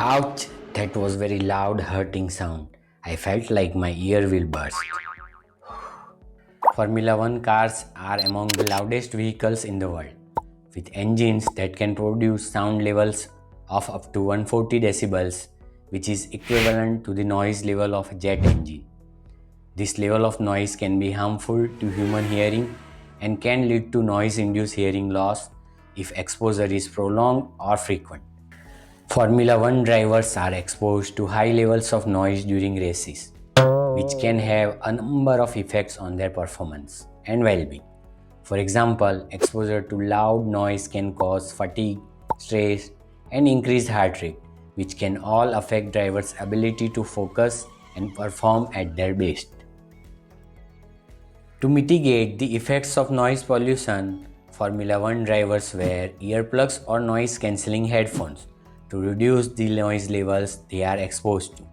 Ouch! That was very loud, hurting sound. I felt like my ear will burst. Formula One cars are among the loudest vehicles in the world, with engines that can produce sound levels of up to 140 decibels, which is equivalent to the noise level of a jet engine. This level of noise can be harmful to human hearing and can lead to noise-induced hearing loss if exposure is prolonged or frequent. Formula One drivers are exposed to high levels of noise during races, which can have a number of effects on their performance and well-being. For example, exposure to loud noise can cause fatigue, stress, and increased heart rate, which can all affect drivers' ability to focus and perform at their best. To mitigate the effects of noise pollution, Formula One drivers wear earplugs or noise cancelling headphones to reduce the noise levels they are exposed to.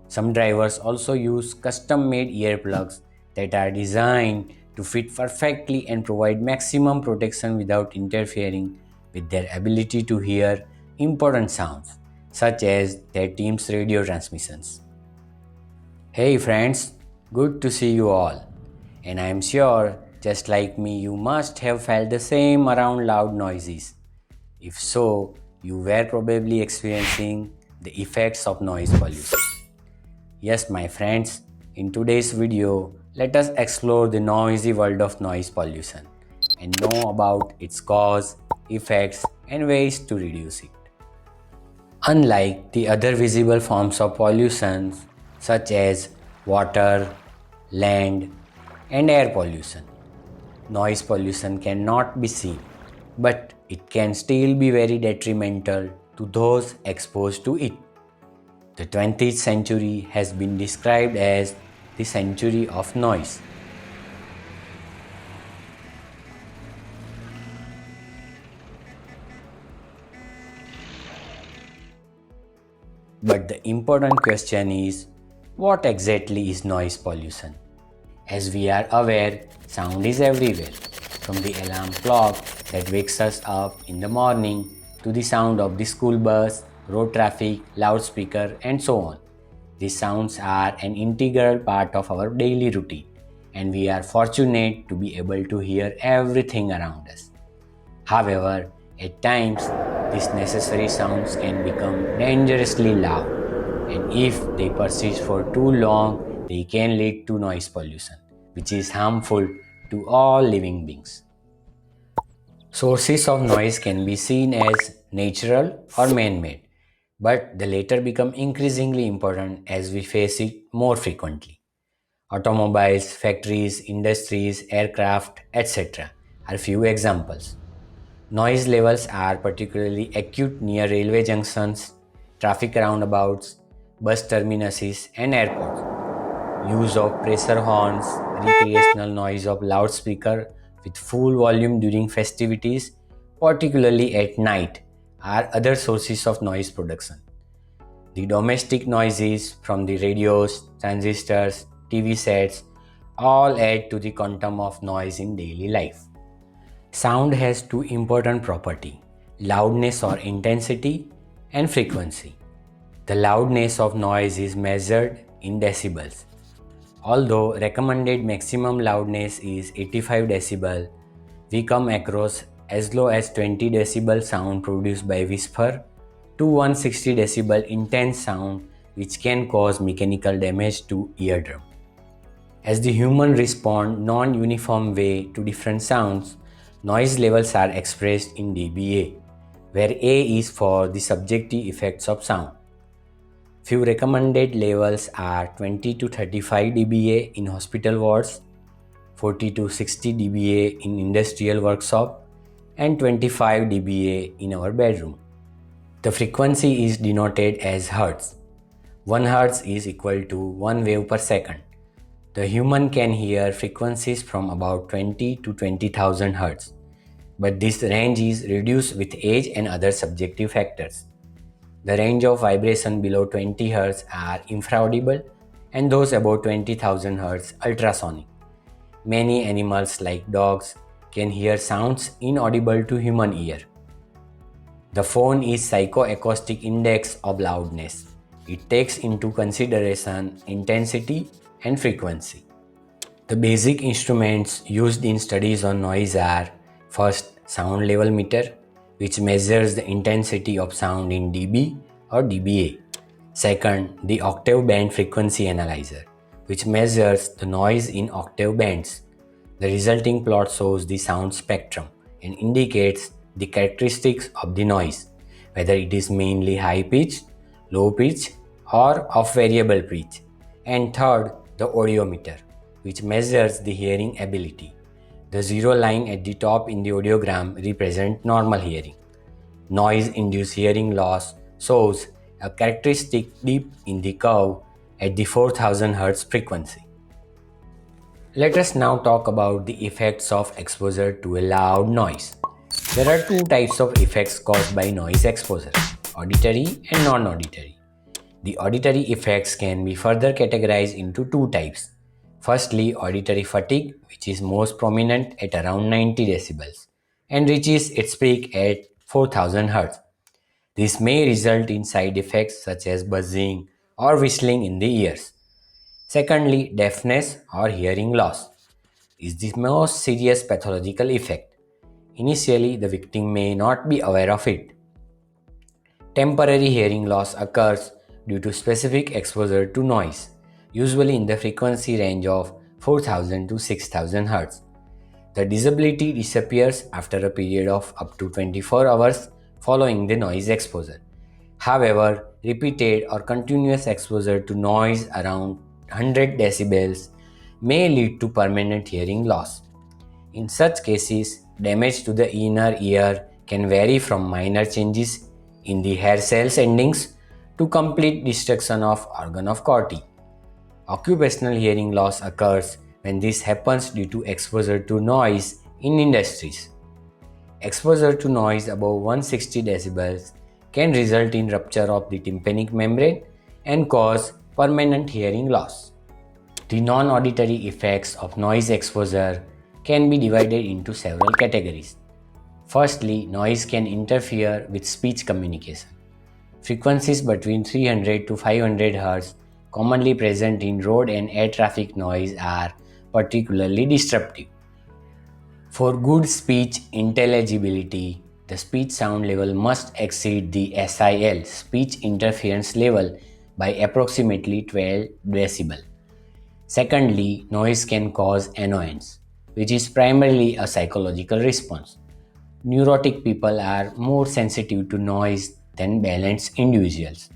Some drivers also use custom made earplugs that are designed to fit perfectly and provide maximum protection without interfering with their ability to hear important sounds, such as their team's radio transmissions. Hey friends, good to see you all. And I am sure, just like me, you must have felt the same around loud noises. If so, you were probably experiencing the effects of noise pollution. Yes, my friends, in today's video, let us explore the noisy world of noise pollution and know about its cause, effects, and ways to reduce it. Unlike the other visible forms of pollution, such as water, land, and air pollution, noise pollution cannot be seen, but it can still be very detrimental to those exposed to it. The 20th century has been described as the century of noise. But the important question is, what exactly is noise pollution? As we are aware, sound is everywhere, from the alarm clock that wakes us up in the morning to the sound of the school bus, road traffic, loudspeaker, and so on. These sounds are an integral part of our daily routine, and we are fortunate to be able to hear everything around us. However, at times, these necessary sounds can become dangerously loud, and if they persist for too long, they can lead to noise pollution, which is harmful to all living beings. Sources of noise can be seen as natural or man-made, but the latter become increasingly important as we face it more frequently. Automobiles, factories, industries, aircraft, etc. are few examples. Noise levels are particularly acute near railway junctions, traffic roundabouts, bus terminuses, and airports. Use of pressure horns, recreational noise of loudspeaker with full volume during festivities, particularly at night, are other sources of noise production. The domestic noises from the radios, transistors, TV sets all add to the quantum of noise in daily life. Sound has two important properties: loudness or intensity and frequency. The loudness of noise is measured in decibels. Although recommended maximum loudness is 85 decibel, we come across as low as 20 decibel sound produced by whisper to 160 decibel intense sound, which can cause mechanical damage to eardrum. As the human respond non-uniform way to different sounds, noise levels are expressed in dBA, where A is for the subjective effects of sound. Few recommended levels are 20 to 35 dBA in hospital wards, 40 to 60 dBA in industrial workshop, and 25 dBA in our bedroom. The frequency is denoted as Hertz. 1 Hertz is equal to 1 wave per second. The human can hear frequencies from about 20 to 20,000 Hz, but this range is reduced with age and other subjective factors. The range of vibration below 20 Hz are infraaudible and those above 20,000 Hz ultrasonic. Many animals like dogs can hear sounds inaudible to human ear. The phone is psychoacoustic index of loudness. It takes into consideration intensity and frequency. The basic instruments used in studies on noise are: first, sound level meter, which measures the intensity of sound in dB or dBA. Second, the octave band frequency analyzer, which measures the noise in octave bands. The resulting plot shows the sound spectrum and indicates the characteristics of the noise, whether it is mainly high pitch, low pitch, or of variable pitch. And third, the audiometer, which measures the hearing ability. The zero line at the top in the audiogram represents normal hearing. Noise-induced hearing loss shows a characteristic dip in the curve at the 4000 Hz frequency. Let us now talk about the effects of exposure to a loud noise. There are two types of effects caused by noise exposure: auditory and non-auditory. The auditory effects can be further categorized into two types. Firstly, auditory fatigue, which is most prominent at around 90 decibels and reaches its peak at 4000 Hz. This may result in side effects such as buzzing or whistling in the ears. Secondly, deafness or hearing loss is the most serious pathological effect. Initially, the victim may not be aware of it. Temporary hearing loss occurs due to specific exposure to noise, usually in the frequency range of 4000 to 6000 Hz. The disability disappears after a period of up to 24 hours following the noise exposure. However, repeated or continuous exposure to noise around 100 decibels may lead to permanent hearing loss. In such cases, damage to the inner ear can vary from minor changes in the hair cells endings to complete destruction of organ of corti. Occupational hearing loss occurs when this happens due to exposure to noise in industries. Exposure to noise above 160 decibels can result in rupture of the tympanic membrane and cause permanent hearing loss. The non-auditory effects of noise exposure can be divided into several categories. Firstly, noise can interfere with speech communication. Frequencies between 300 to 500 Hz, commonly present in road and air traffic noise, are particularly disruptive. For good speech intelligibility, the speech sound level must exceed the SIL speech interference level by approximately 12 decibel. Secondly, noise can cause annoyance, which is primarily a psychological response. Neurotic people are more sensitive to noise than balanced individuals.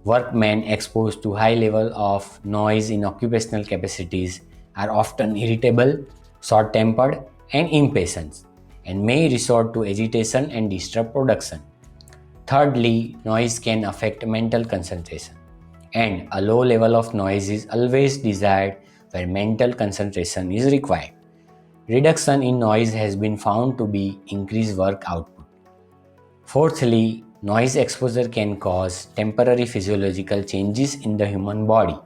Workmen exposed to high level of noise in occupational capacities are often irritable, short-tempered, and impatient, and may resort to agitation and disrupt production. Thirdly, noise can affect mental concentration, and a low level of noise is always desired where mental concentration is required. Reduction in noise has been found to be increased work output. Fourthly, noise exposure can cause temporary physiological changes in the human body,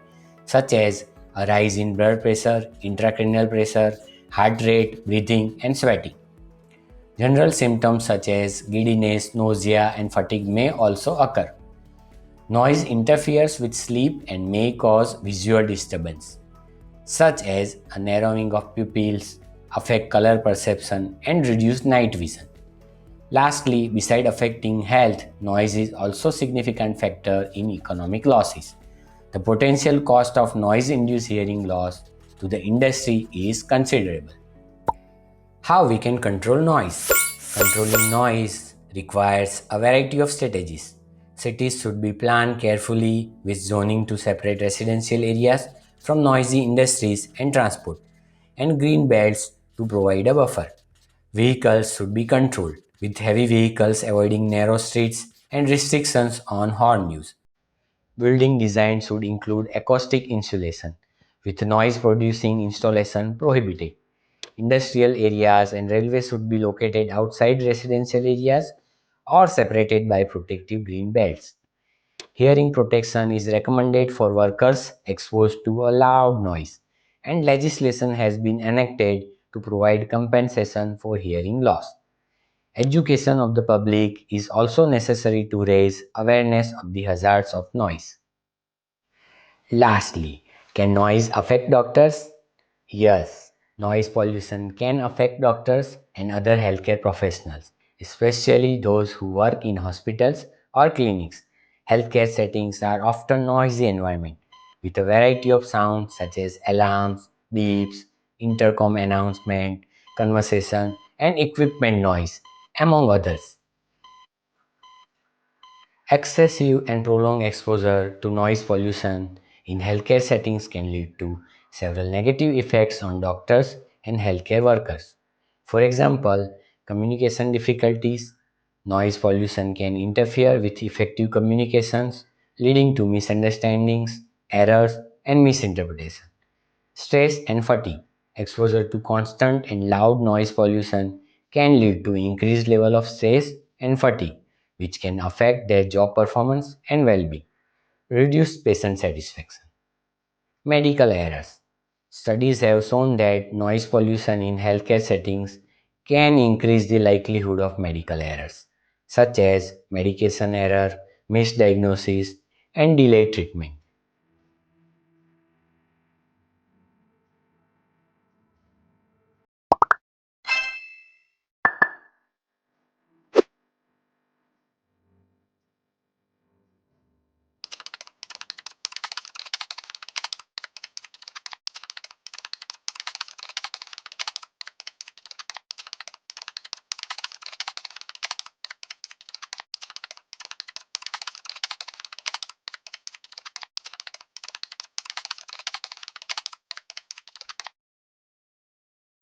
such as a rise in blood pressure, intracranial pressure, heart rate, breathing, and sweating. General symptoms such as giddiness, nausea, and fatigue may also occur. Noise interferes with sleep and may cause visual disturbance, such as a narrowing of pupils, affect color perception, and reduce night vision. Lastly, beside affecting health, noise is also a significant factor in economic losses. The potential cost of noise-induced hearing loss to the industry is considerable. How we can control noise? Controlling noise requires a variety of strategies. Cities should be planned carefully with zoning to separate residential areas from noisy industries and transport, and green belts to provide a buffer. Vehicles should be controlled, with heavy vehicles avoiding narrow streets and restrictions on horn use. Building design should include acoustic insulation, with noise producing installation prohibited. Industrial areas and railways should be located outside residential areas or separated by protective green belts. Hearing protection is recommended for workers exposed to a loud noise, and legislation has been enacted to provide compensation for hearing loss. Education of the public is also necessary to raise awareness of the hazards of noise. Lastly, can noise affect doctors? Yes, noise pollution can affect doctors and other healthcare professionals, especially those who work in hospitals or clinics. Healthcare settings are often noisy environments with a variety of sounds such as alarms, beeps, intercom announcement, conversation, and equipment noise, among others. Excessive and prolonged exposure to noise pollution in healthcare settings can lead to several negative effects on doctors and healthcare workers. For example, communication difficulties. Noise pollution can interfere with effective communications, leading to misunderstandings, errors, and misinterpretation. Stress and fatigue. Exposure to constant and loud noise pollution can lead to increased level of stress and fatigue, which can affect their job performance and well-being. Reduced patient satisfaction. Medical errors. Studies have shown that noise pollution in healthcare settings can increase the likelihood of medical errors, such as medication error, misdiagnosis, and delayed treatment.